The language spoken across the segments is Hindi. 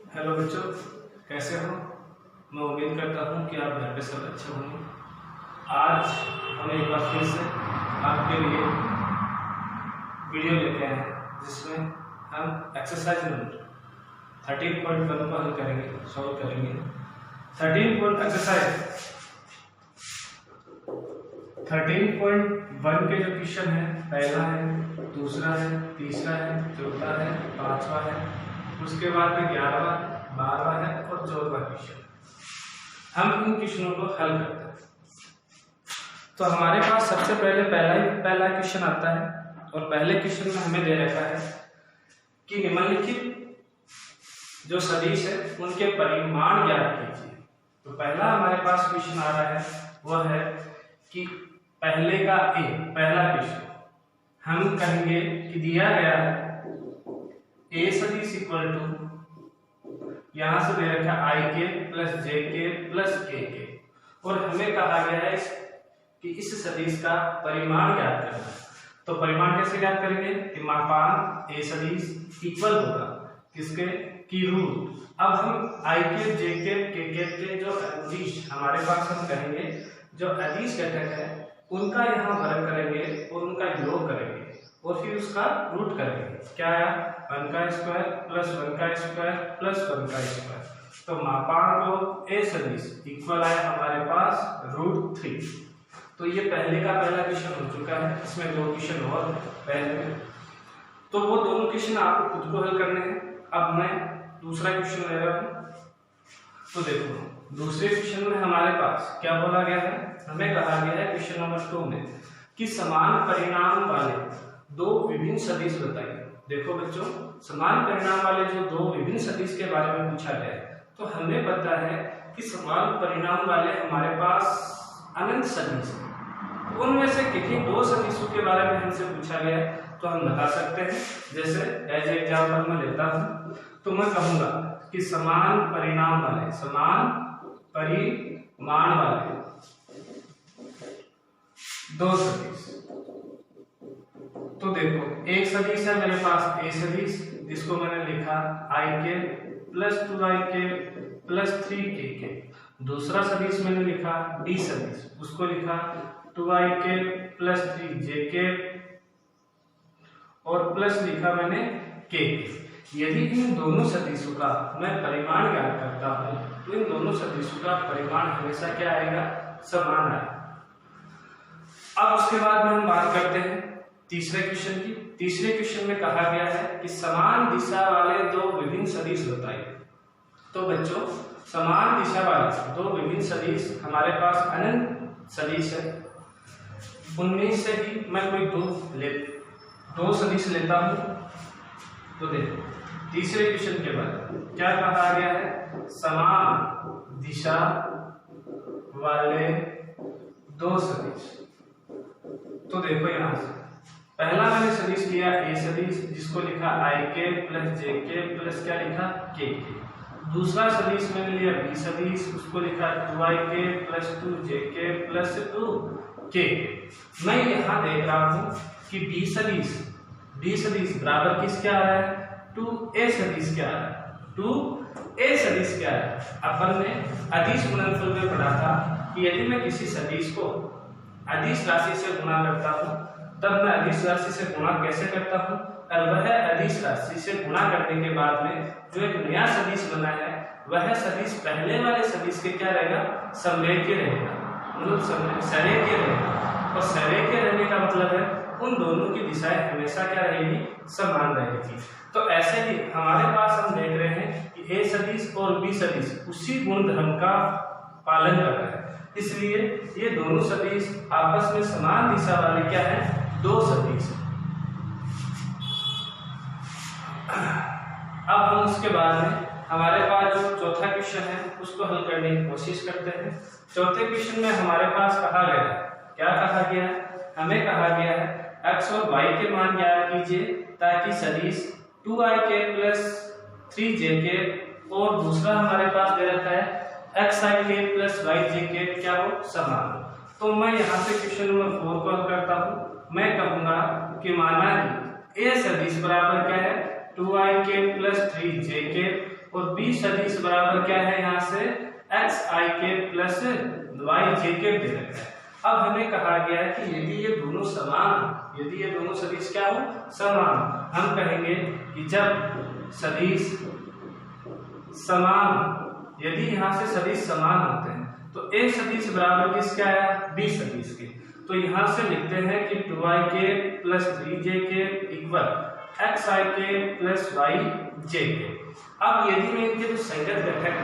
हेलो बच्चों, कैसे हो? मैं उम्मीद करता हूँ कि आप घर पे सब अच्छे होंगे। आज हम एक बार फिर से आपके लिए वीडियो लेते हैं जिसमें हम एक्सरसाइज नंबर 13.1 को हल करेंगे, सॉल्व करेंगे। 13.1 के जो क्वेश्चन है, पहला है, दूसरा है, तीसरा है, चौथा है, पांचवा है, उसके बाद में 11वां, 12वां है और 14वां क्वेश्चन। हम इन क्वेश्चनों को हल करते हैं। तो हमारे पास सबसे पहले पहला क्वेश्चन आता है और पहले क्वेश्चन में हमें दे रखा है कि निम्नलिखित जो सदिश है उनके परिमाण ज्ञात कीजिए। तो पहला हमारे पास क्वेश्चन आ रहा है वह है कि पहले का पहला क्वेश्चन हम कहेंगे कि दिया गया है ए सदिश इक्वल टू, यहां से दे रखा आई के प्लस जे के प्लस के और हमें कहा गया है कि इस सदिश का परिमाण ज्ञात करना है। तो परिमाण कैसे ज्ञात करेंगे कि मापांक ए सदिश इक्वल होगा किसके की रूट। अब हम आई के जे के जो अदिश हमारे पास हम कहेंगे जो अदिश घटक है उनका यहाँ वर्ग करेंगे और उनका योग करेंगे और फिर उसका रूट करेंगे। क्या आया? 1 का स्क्वायर प्लस 1 का स्क्वायर प्लस 1 का स्क्वायर। तो मापांक ए सदिश इक्वल आया हमारे पास √3। तो ये पहले का पहला क्वेश्चन हो चुका है। इसमें दो क्वेश्चन और पहले में, तो वो दोनों क्वेश्चन आपको खुद को हल करने हैं। अब मैं दूसरा क्वेश्चन ले रहा हूं। तो देखो दूसरे क्वेश्चन में हमारे पास क्या बोला गया है, हमें कहा गया है क्वेश्चन नंबर 2 में कि समान परिणाम वाले दो विभिन्न सदिश बताइए। देखो बच्चों, समान परिणाम वाले जो दो विभिन्न सदिश के बारे में पूछा गया है, तो हमें पता है कि समान परिणाम वाले हमारे पास अनंत सदिश है। उनमें से किसी दो सदिशों के बारे में हमसे पूछा गया है तो हम बता सकते हैं। जैसे एज एग्जाम्पल मैं लेता हूं तो मैं कहूंगा कि समान परिणाम वाले दो सदिश। तो देखो एक सदिश है मेरे पास ए सदिश जिसको मैंने लिखा आई के प्लस 2i के प्लस 3k के। दूसरा सदिश मैंने लिखा डी सदिश, उसको लिखा 2i के प्लस 3j के और प्लस लिखा मैंने k। यदि इन दोनों सदिशों का मैं परिमाण ज्ञात करता हूं तो इन दोनों सदिशों का परिमाण हमेशा क्या आएगा? समान आएगा। अब उसके बाद में हम बात करते हैं तीसरे क्वेश्चन की। तीसरे क्वेश्चन में कहा गया है कि समान दिशा वाले दो विभिन्न सदिश बताइए। तो बच्चों समान दिशा वाले दो विभिन्न सदिश हमारे पास अनंत सदिश है। उनमें से ही मैं कोई दो सदिश लेता हूं। तो देखो तीसरे क्वेश्चन के बाद क्या कहा गया है? समान दिशा वाले दो सदिश। तो देखो यहां से पहला मैंने सदिश लिया ए सदिश जिसको लिखा आई के प्लस जे के प्लस क्या लिखा के। दूसरा सदिश मैंने लिया बी सदिश, उसको लिखा 2i के प्लस 2j के प्लस 2k। मैं यहां देख रहा हूं कि बी सदिश बराबर किसके आ रहा है? 2a सदिश क्या आ रहा है? 2a सदिश क्या है? अपन ने अदिश गुणनफल में पढ़ा था कि यदि मैं किसी सदिश को अदिश राशि से गुणा करता हूं तब मैं अदिश राशि से गुणा कैसे करता हूं, और वह अदिश राशि से गुणा करने के बाद में जो एक नया सदिश बना है वह सदिश पहले वाले सदिश के क्या रहेगा? समरेखीय रहेगा, मतलब सरेखीय रहेगा। और सरेखीय रहने का मतलब है उन दोनों की दिशाएं हमेशा क्या रहेगी? समान रहेगी। तो ऐसे ही हमारे पास हम देख रहे हैं कि ए सदिश और बी सदिश उसी गुणधर्म का पालन कर रहे हैं, इसलिए ये दोनों सदिश आपस में समान दिशा वाले क्या है? दो सदिश। अब हम उसके बाद में हमारे पास जो चौथा क्वेश्चन है उसको हल करने की कोशिश करते हैं। चौथे क्वेश्चन में हमारे पास कहा गया है, क्या कहा गया है? हमें कहा गया है x और y के मान ज्ञात कीजिए ताकि सदिश 2i के प्लस 3j के और दूसरा हमारे पास दे रखा है xi के प्लस yj के क्या हो? समान। तो मैं यहाँ से क्वेश्चन नंबर 4 को हल करता हूँ। मैं कहूंगा कि माना कि ए सदिश बराबर क्या है? 2i के प्लस 3j के और b सदिश बराबर क्या है यहाँ से xik प्लस yj दे रखा है। अब हमें कहा गया है कि यदि ये दोनों समान, यदि ये दोनों सदिश क्या हो समान, हम कहेंगे कि जब सदिश समान, यदि यहाँ से सदिश समान होते हैं तो a सदिश बराबर किसका है b सदिश के। तो यहाँ से लिखते हैं कि 2ik plus 3jk equal xik plus yjk। अब यदि मैं इनके जो संगत घटक,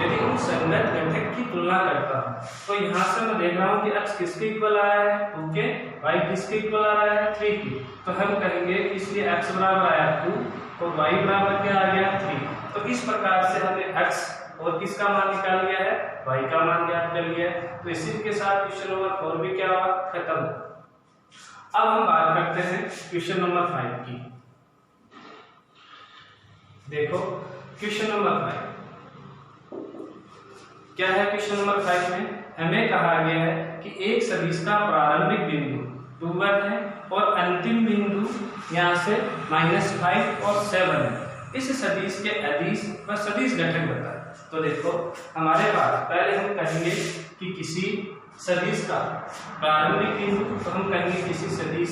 यदि उन संगत घटक की तुलना करता हूँ तो यहाँ से मैं देख रहा हूँ कि x किसके इक्वल आया है 2 के, y किसके इक्वल आ रहा है 3 की। तो हम कहेंगे कि इसलिए x बराबर आया 2 और y बराबर क्या आ गया 3। तो इस प्रकार से हमने x और किसका मान निकाल लिया है y का मान ज्ञात कर लिया है। तो इसी के साथ क्वेश्चन नंबर 4 भी क्या हुआ खत्म। अब हम बात करते हैं क्वेश्चन नंबर 5 की। देखो क्वेश्चन नंबर 5 क्या है। क्वेश्चन नंबर 5 में हमें कहा गया है कि एक सदिश का प्रारंभिक बिंदु 2 है और अंतिम बिंदु यहाँ से -5 और 7 है। इस सदिश के अदिश व सदिश घटक बताएं। तो देखो हमारे पास पहले हम कहेंगे कि किसी सदिश का प्रारंभिक बिंदु, तो हम कहेंगे किसी सदिश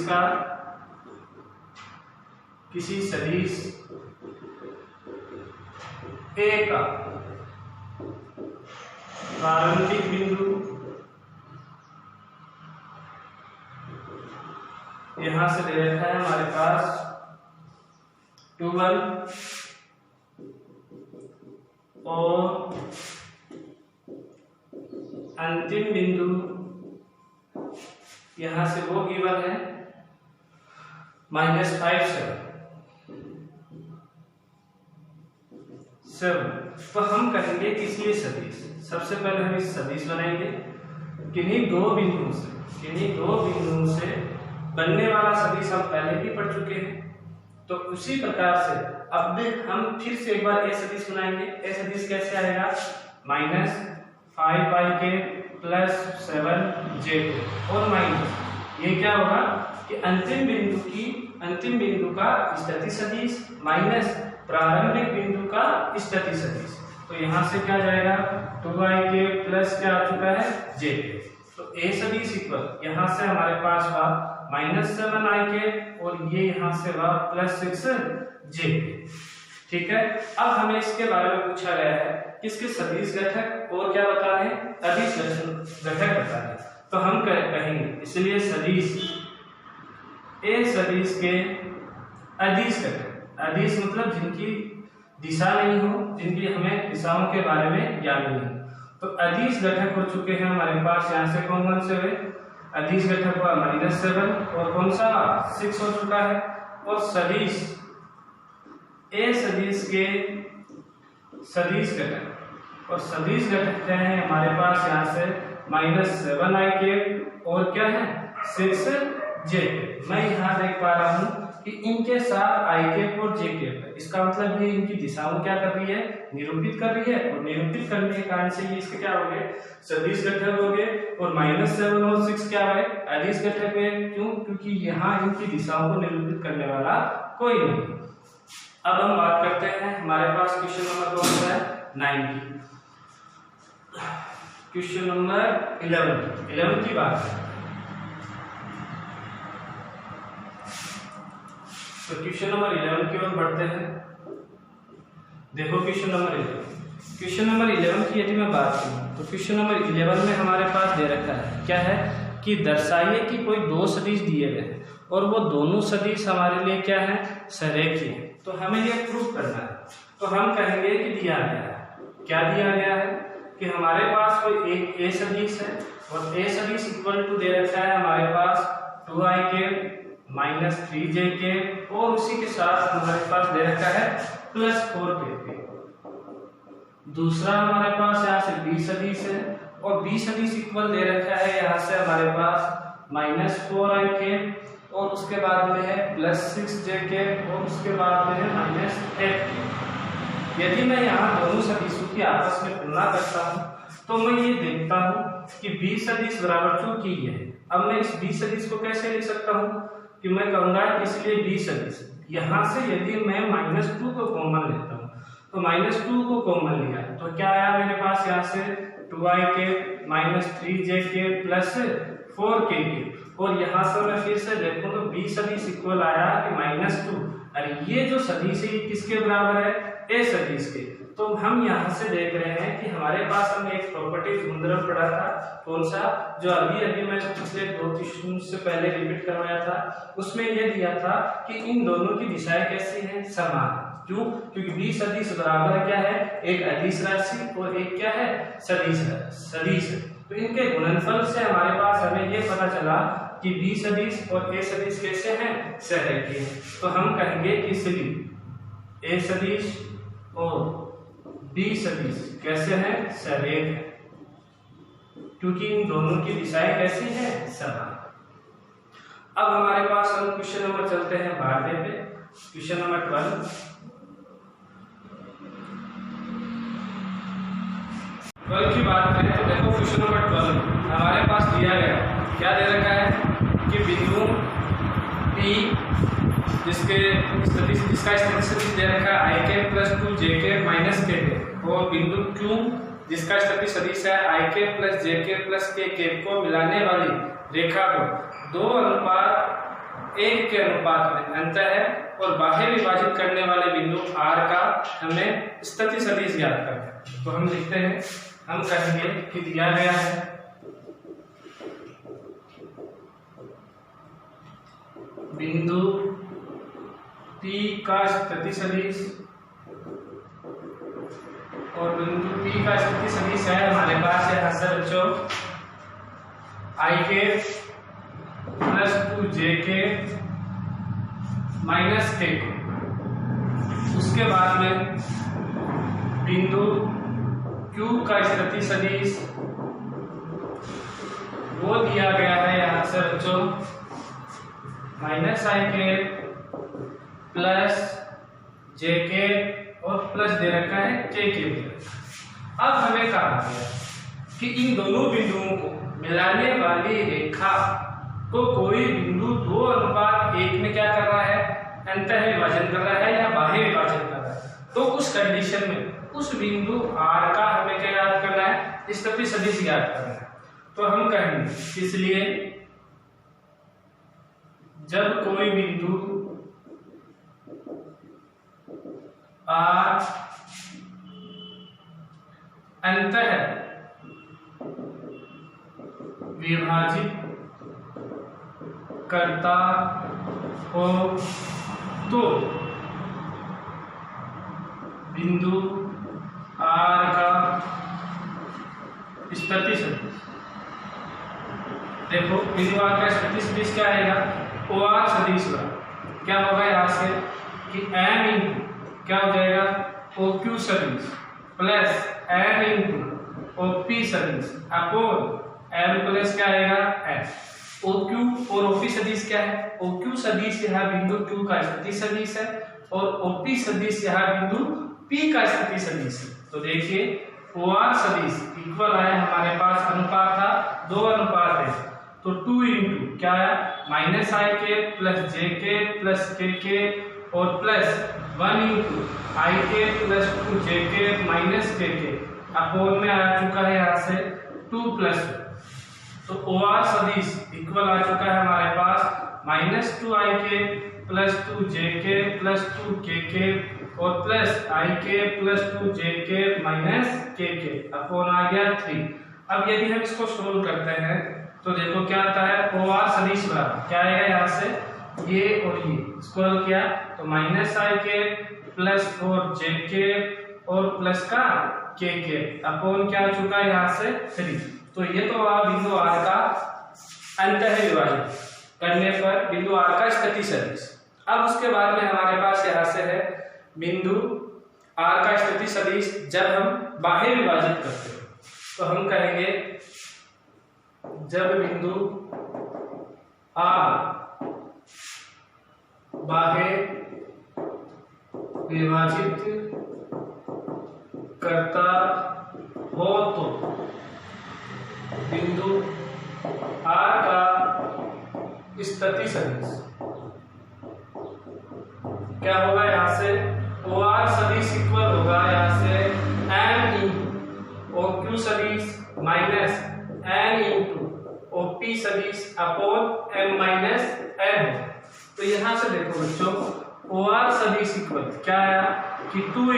A का प्रारंभिक बिंदु यहां से दे रखा है हमारे पास 12 और अंतिम बिंदु यहां से वो गिवन है -5 7। तो हम कहेंगे कि इसलिए सदिश, सबसे पहले हम इस सदिश बनाएंगे किन्हीं दो बिंदुओं से बनने वाला सदिश हम पहले भी पढ़ चुके हैं। तो उसी प्रकार से अब हम फिर से एक बार ए सदिश बनाएंगे। ए सदिश कैसे आएगा -5ik प्लस 7j और माइनस ये क्या होगा कि अंतिम बिंदु का स्थिति सदिश माइनस प्रारंभिक बिंदु का स्थिति सदिश। तो यहाँ से क्या जाएगा 2ik प्लस क्या आ चुका है j। तो ए सदिश इक्वल यहाँ से हमारे पास हुआ -7ik और ये यहाँ से हुआ +6j। ठीक है। अब हमें इसके बारे में पूछा गया है कि इसके सदिश घटक और क्या बता रहे हैं अदिश घटक बता रहे हैं। तो हम कहेंगे इसलिए सदिश ए सदिश के अदिश घटक, अदिश मतलब जिनकी दिशा नहीं हो, जिनकी हमें दिशाओं के बारे में ज्ञान नहीं हो। तो अदिश घटक हो चुके हैं हमारे पास, यहाँ से कौन से हुए अदिश घटक हुआ -7 और कौन सा 6 हो चुका है। और सदिश ए सदिश के सदिश घटक और सदिश घटक क्या है हमारे पास यहाँ से -7ik और क्या है 6j। मैं यहाँ देख पा रहा हूँ कि इनके साथ ik और jk है। इसका मतलब ये इनकी दिशाओं क्या कर रही है निरूपित कर रही है। और निरूपित करने के कारण से ये इसके क्या हो गए सदिश घटक हो गए। और -7 और 6 क्या है अदिश घटक है। क्यों? क्योंकि यहाँ इनकी दिशाओं को निरूपित करने वाला कोई नहीं। अब हम बात करते हैं हमारे पास क्वेश्चन नंबर कौन सा है 9 की। क्वेश्चन नंबर 11 की बात है। तो क्वेश्चन नंबर 11 की ओर बढ़ते हैं। देखो क्वेश्चन नंबर 11 की यदि मैं बात करूं तो क्वेश्चन नंबर 11 में हमारे पास दे रखा है क्या है कि दर्शाइए कि कोई दो सदिश दिए गए हैं और वो दोनों सदिश हमारे लिए क्या है सरेखीय है। तो हमें ये प्रूफ करना है। तो हम कहेंगे कि दिया गया है, क्या दिया गया है कि हमारे पास कोई एक ए सदिश है और ए सदिश इक्वल टू दे रखा है हमारे पास 2ik -3jk और उसी के साथ हमारे पास दे रखा है +4k। दूसरा हमारे पास यहाँ से बी सदिश है और बी सदिश इक्वल दे रखा है यहाँ से हमारे पास -4ik और उसके बाद में है +6jk और उसके बाद में है -8k। यदि मैं यहाँ दोनों सदिशों की आपस में तुलना करता हूँ तो मैं ये देखता हूँ कि बी सदिश बराबर चूंकि ये है। अब मैं इस बी सदिश को कैसे लिख सकता हूँ कि मैं कहूँगा इसलिए बी सदिश यहाँ से यदि मैं -2 को कॉमन लेता हूँ तो -2 को कॉमन लिया तो क्या आया मेरे पास यहाँ से 2i minus 3j plus 4k और यहाँ से मैं फिर से देखूं तो b सदिश इक्वल आया कि -2। अरे ये जो सदिश है किसके बराबर है? a सदिश के। तो हम यहाँ से देख रहे हैं कि हमारे पास हमने एक प्रॉपर्टी गुणधर्म पढ़ा था, कौन सा, जो अभी मैंने पिछले 2 क्वेश्चन से पहले रिपीट करवाया था। उसमें यह दिया था कि इन दोनों की दिशाएं कैसी हैं? समान। क्यों? क्योंकि b सदिश बराबर क्या है? एक अदिश राशि और एक क्या है? सदिश है। तो इनके गुणनफल से हमारे पास हमें ये पता चला कि b सदिश और a सदिश कैसे हैं? सहरेखीय हैं। तो हम कहेंगे कि इसलिए a सदिश और b सदिश कैसे हैं? सहरेख है, क्योंकि इन दोनों की दिशाएं कैसी हैं? समान। अब हमारे पास हम क्वेश्चन नंबर चलते हैं 12 पे। क्वेश्चन नंबर 12 की बात करें तो देखो क्वेश्चन नंबर 12 हमारे पास दिया गया, क्या दे रखा है कि बिंदु P जिसका स्थिति दे रखा है ik plus 2jk minus k और बिंदु Q जिसका स्थिति सदिश है ik plus jk plus k को मिलाने वाली रेखा को 2:1 के अनुपात में अंतर है और बाह्य विभाजित करने वाले बिंदु R का हमें स्थिति सदिश ज्ञात करना है। तो हम लिखते हैं, हम कहेंगे कि दिया गया है बिंदु P का स्थिति सदिश और बिंदु P का स्थिति सदिश है हमारे पास है आंसर बच्चों ik plus 2jk minus k। उसके बाद में बिंदु Q का स्थिति सदिश वो दिया गया है यहाँ से बच्चों माइनस ik प्लस jk और प्लस दे रखा है kk। अब हमें कहा गया कि इन दोनों बिंदुओं को मिलाने वाली रेखा को कोई बिंदु 2:1 में क्या कर रहा है? अंतः विभाजन कर रहा है या बाह्य विभाजन कर रहा है। तो उस कंडीशन में उस बिंदु R का हमें क्या याद करना है? स्थिति सदिश याद करना है। तो हम कहेंगे इसलिए जब कोई बिंदु R अंतः विभाजित करता हो तो बिंदु R का स्थिति सदिश, देखो बिंदु R का स्थिति सदिश क्या आएगा? OR सदिश क्या होगा यहाँ से कि M इंटू क्या हो जाएगा? OQ सदिश प्लस M इंटू OP सदिश अपोन M प्लस क्या आएगा? F। OQ और OP सदिश क्या है? OQ सदिश यहाँ बिंदु Q का स्थिति सदिश है और OP सदिश यहाँ बिंदु P का स्थिति सदिश है। तो देखिए OR सदिश इक्वल आया हमारे पास अनुपात था 2:1 तो 2 इंटू क्या है? Minus ik plus jk plus kk और plus 1 into ik plus 2jk minus kk upon में आ चुका है यहाँ से 2 प्लस। तो OR सदिश इक्वल आ चुका है हमारे पास -2ik plus 2jk plus 2kk और plus ik plus 2jk minus kk upon आ गया 3। अब यदि हम इसको सोल्व करते हैं तो देखो क्या आता है? OR सदिश बराबर क्या आएगा यहाँ से? ये और ये स्क्वायर किया तो -ik प्लस 4jk और प्लस का kk अपोन क्या आ चुका है यहाँ से 3। तो ये तो बिंदु R का अंतः विभाजन करने पर बिंदु R का स्थिति सदिश। अब उसके बाद में हमारे पास यहाँ से है बिंदु R का स्थिति सदिश जब हम बाह्य विभाजित करते हैं। तो हम कहेंगे जब बिंदु R बाह्य विभाजित करता हो तो बिंदु R का स्थिति सदिश क्या होगा? यहाँ से OR सदिश इक्वल होगा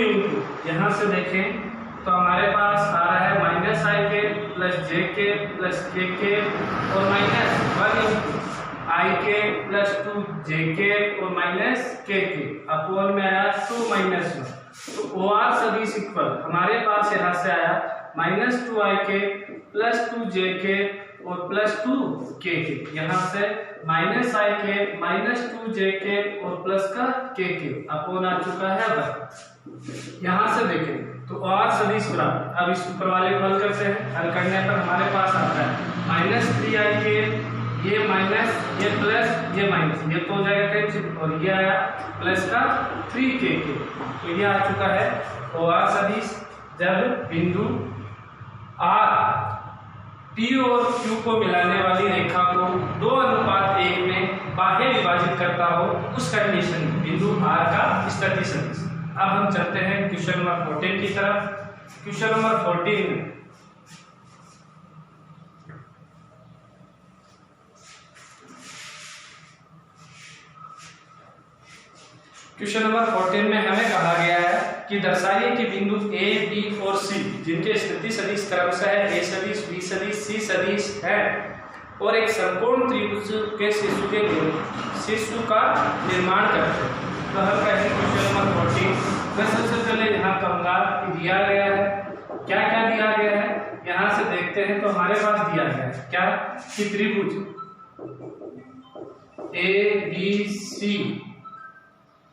इंटू, यहाँ से देखें तो हमारे पास आ रहा है माइनस आई के प्लस जे के प्लस के और माइनस 1 इंटू आई के प्लस 2 जे के और माइनस के अपोन में आया 2 माइनस 1। तो ओ आर सदिश इक्वल हमारे पास यहाँ से आया माइनस 2 आई के प्लस 2 जे के और प्लस 2 के यहाँ से माइनस आई के माइनस 2 जे के और प्लस का के अपोन आ चुका है 1। यहाँ से देखें तो और सदिश बराबर, अब इस ऊपर वाले को हल करते हैं। हल करने पर हमारे पास आता है माइनस 3 आई के, ये माइनस, ये प्लस, ये माइनस, ये तो हो जाएगा कैंसिल और ये आया प्लस का 3 के। तो ये आ चुका है ओ आर सदिश जब बिंदु आर P और Q को मिलाने वाली रेखा को 2:1 में बाह्य विभाजित करता हो उस कंडीशन में बिंदु R का स्थिति सदिश। अब हम चलते हैं क्वेश्चन नंबर 14 की तरफ। क्वेश्चन नंबर 14 में क्वेश्चन नंबर 14 में हमें कहा गया है कि दर्शाइए कि बिंदु A, B और C जिनके स्थिति सदिश क्रमशः A सदिश, B सदिश, C सदिश है और एक समकोण त्रिभुज के शिशु का निर्माण करते हैं। तो हम कहेंगे क्वेश्चन नंबर 14 मैं सबसे पहले यहाँ कहूँगा कि दिया गया है, क्या क्या दिया गया है यहाँ से देखते हैं। तो हमारे पास दिया गया है क्या कि त्रिभुज ABC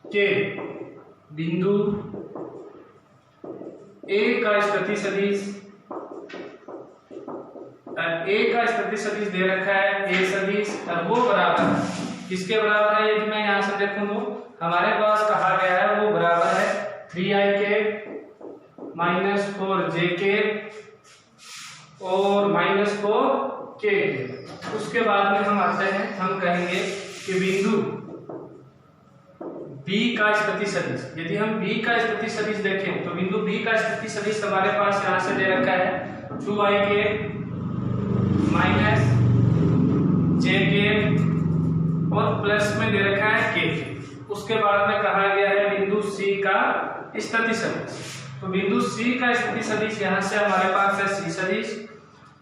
के बिंदु A का स्थिति सदिश, A का स्थिति सदिश दे रखा है A सदिश और वो बराबर है किसके बराबर है। यदि मैं यहाँ से देखूं तो हमारे पास कहा गया है वो बराबर है 3i के माइनस 4j के और माइनस 4k के। उसके बाद में हम आते हैं, हम कहेंगे कि बिंदु B का स्थिति सदिश। यदि हम B का स्थिति सदिश देखें तो बिंदु B का स्थिति सदिश हमारे पास यहाँ से दे रखा है 2i के माइनस j के और प्लस में दे रखा है k। उसके बाद में कहा गया है बिंदु C का स्थिति सदिश। तो बिंदु C का स्थिति सदिश यहाँ से हमारे पास है C सदिश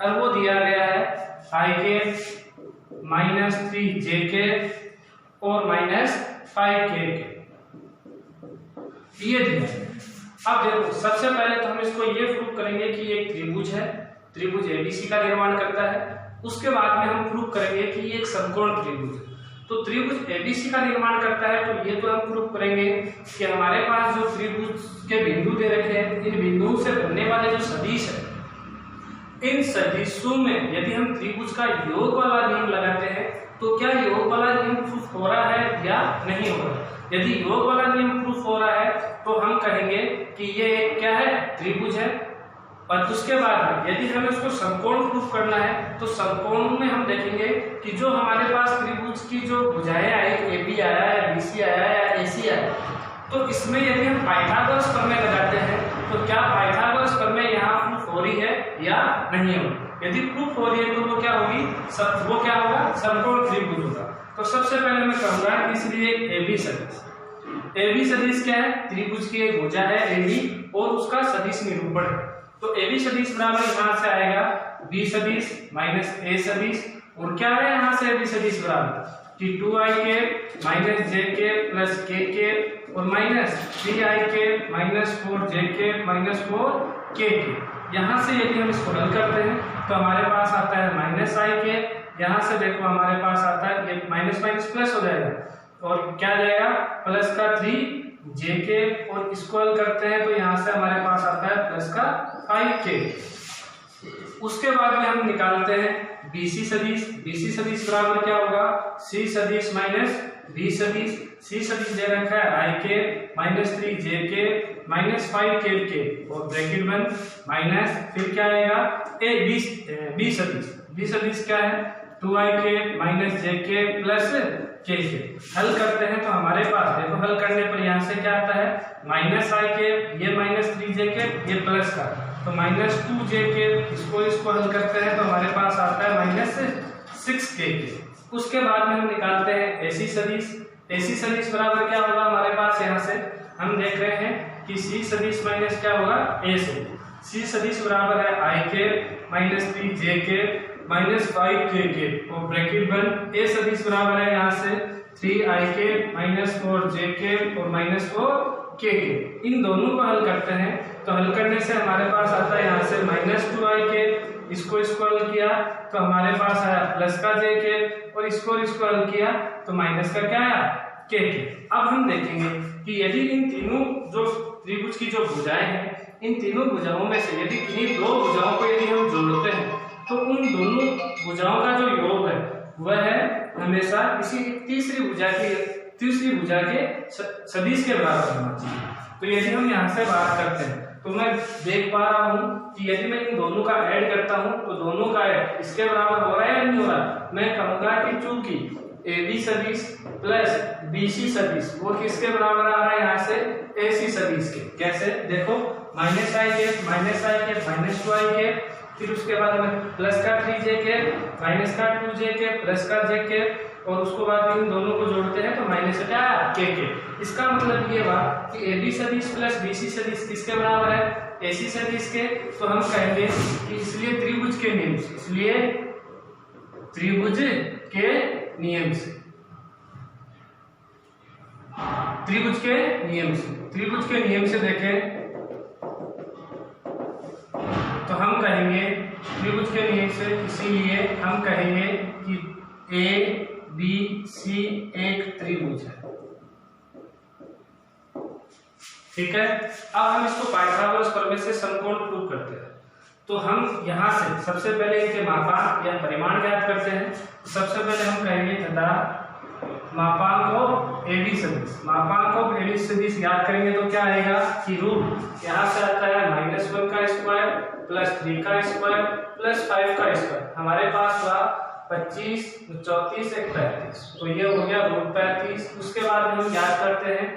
और वो दिया गया है i के माइनस 3j के और माइनस 5k ये दिया। अब देखो सबसे पहले तो हम इसको ये प्रूव करेंगे कि ये एक त्रिभुज है, त्रिभुज ABC का निर्माण करता है। उसके बाद में हम प्रूव करेंगे कि ये एक समकोण त्रिभुज है। तो त्रिभुज ABC का निर्माण करता है तो ये तो हम प्रूव करेंगे कि हमारे पास जो त्रिभुज के बिंदु दे रखे हैं इन बिंदुओं से बनने वाले जो सदिश है इन सदिशों में यदि हम त्रिभुज का योग वाला नियम लगाते हैं तो क्या योग वाला नियम प्रूफ हो रहा है या नहीं हो रहा है। यदि योग वाला नियम प्रूफ हो रहा है तो हम कहेंगे कि ये एक क्या है त्रिभुज है। और उसके बाद यदि हमें उसको समकोण प्रूफ करना है तो समकोण में हम देखेंगे कि जो हमारे पास त्रिभुज की जो भुजाएं आई AB आया है, BC आया है या AC आया तो इसमें यदि हम पाइथागोरस प्रमेय लगाते हैं तो क्या पाइथागोरस प्रमेय यहाँ प्रूफ हो रही है या नहीं हो रही। यदि प्रूफ हो रही है तो वो क्या होगी, वो क्या होगा समकोण त्रिभुज होगा। तो सबसे पहले मैं कहूंगा कि इसलिए AB सदिश। AB सदिश क्या है, त्रिभुज की एक भुजा है AB और उसका सदिश निरूपण है। तो AB सदिश बराबर यहाँ से आएगा B सदिश माइनस A सदिश और क्या है यहाँ से AB सदिश बराबर कि 2i के माइनस j के प्लस k के और माइनस 3i के माइनस 4j के माइनस 4k के। यहाँ से यदि हम इसको हल करते हैं तो हमारे पास आता है माइनस i के, यहाँ से देखो हमारे पास आता है ये माइनस माइनस प्लस हो जाएगा और क्या जाएगा प्लस का 3j के और इसको हल करते हैं तो यहाँ से हमारे पास आता है प्लस का 5k। उसके बाद में हम निकालते हैं BC सदिश। BC सदिश बराबर क्या होगा C सदिश माइनस B सदिश। C सदिश दे रखा है i के माइनस 3j के माइनस 5k के और ब्रैकेट बंद माइनस फिर क्या आएगा B सदिश। B सदिश क्या है 2i के माइनस j के प्लस k के। हल करते हैं तो हमारे पास देखो हल करने पर यहाँ से क्या आता है माइनस i के, ये माइनस 3j के, ये प्लस का तो माइनस 2j के। इसको हल करते हैं तो हमारे पास आता है माइनस 6k के। उसके बाद में हम निकालते हैं AC सदिश। AC सदिश बराबर क्या होगा हमारे पास यहाँ से हम देख रहे हैं कि सी सदिश माइनस क्या होगा ए सदिश। सी सदिश बराबर है आई के माइनस 3 जे के माइनस 5 के और ब्रैकेट बंद। ए सदिश बराबर है यहाँ से 3 आई के माइनस 4 जे के और माइनस 4 के। इन दोनों को हल करते हैं तो हल करने से हमारे पास आता है यहाँ से माइनस 2 आई के, इसको हल किया तो हमारे पास आया प्लस का जे के और इसको हल किया तो माइनस का क्या आया के। अब हम देखेंगे कि यदि इन तीनों जो त्रिभुज की जो भुजाएं हैं, इन तीनों भुजाओं में से यदि किन्हीं दो भुजाओं को यदि हम जोड़ते हैं तो उन दोनों भुजाओं का जो योग है वह है हमेशा इसी तीसरी भुजा के सदिश के बराबर होना चाहिए। तो यदि हम यहाँ से बात करते हैं तो मैं देख पा रहा हूँ कि यदि मैं इन दोनों का ऐड करता हूँ तो दोनों का ऐड इसके बराबर हो रहा है या नहीं हो रहा। मैं कहूंगा कि चूंकि AB सदिश प्लस BC सदिश वो किसके बराबर आ रहा है यहाँ से AC सदिश के। कैसे देखो माइनस आई के माइनस 2 आई के, फिर उसके बाद में प्लस का 3j के माइनस का 2j के प्लस का j के और उसको बाद इन दोनों को जोड़ते हैं तो माइनस से क्या आया के। इसका मतलब ये बात कि AB सदिश प्लस BC सदिश किसके बराबर है AC सदिश के। तो हम कहेंगे कि इसलिए त्रिभुज के नियम से त्रिभुज के नियम से देखें तो हम कहेंगे त्रिभुज के नियम से, इसीलिए हम कहेंगे कि ABC एक त्रिभुज है। ठीक है, अब हम इसको पाइथागोरस प्रमेय से समकोण प्रूव करते हैं। तो हम यहाँ से सबसे पहले इनके मापांक या परिमाण ज्ञात करते हैं। सबसे पहले हम कहेंगे तथा मापांक को एडी सदिश ज्ञात करेंगे तो क्या आएगा कि रूट यहाँ से आता है -1 का स्क्वायर प्लस 3 का स्क्वायर प्लस 5 का स्क्वायर। हमारे पास हुआ 25 34 एक 35, तो ये हो गया रूट 35। उसके बाद हम ज्ञात करते हैं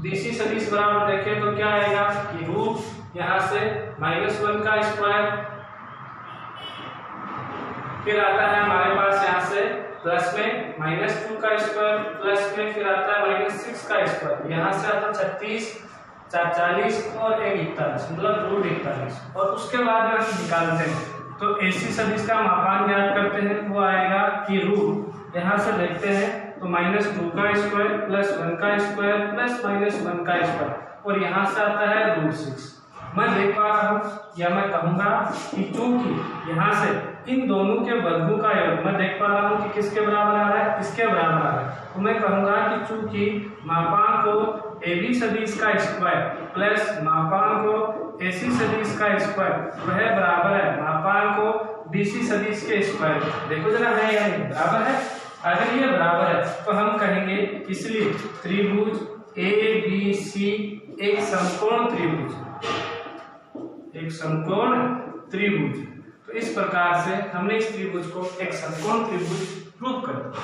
BC सदिश बराबर देखें तो क्या आएगा कि रूट यहाँ से -1 का स्क्वायर, फिर आता है हमारे पास यहाँ से प्लस में -2 का स्क्वायर प्लस में फिर आता है -6 का स्क्वायर, यहाँ से आता है 36 40 और 41 मतलब रूट 41। और उसके बाद में हम निकालते हैं तो AC सदिश का मापांक ज्ञात करते हैं, वो आएगा कि रूट यहाँ से देखते हैं तो -2 का स्क्वायर प्लस 1 का स्क्वायर प्लस -1 का स्क्वायर और यहाँ से आता है रूट 6। मैं देख पा रहा हूँ या मैं कहूँगा कि चूंकि यहाँ से इन दोनों के वर्गों का योग मैं देख पा रहा हूँ कि किसके बराबर आ रहा है, इसके बराबर आ रहा है। तो मैं कहूँगा कि चूंकि मापांक को AB सदिश का स्क्वायर प्लस मापांक को AC सदिश का स्क्वायर वह बराबर है मापांक को BC सदिश के स्क्वायर। देखो जरा है या नहीं, बराबर है। अगर ये बराबर है तो हम कहेंगे इसलिए त्रिभुज ABC एक समकोण त्रिभुज। तो इस प्रकार से हमने इस त्रिभुज को एक समकोण त्रिभुज प्रूव कर दिया।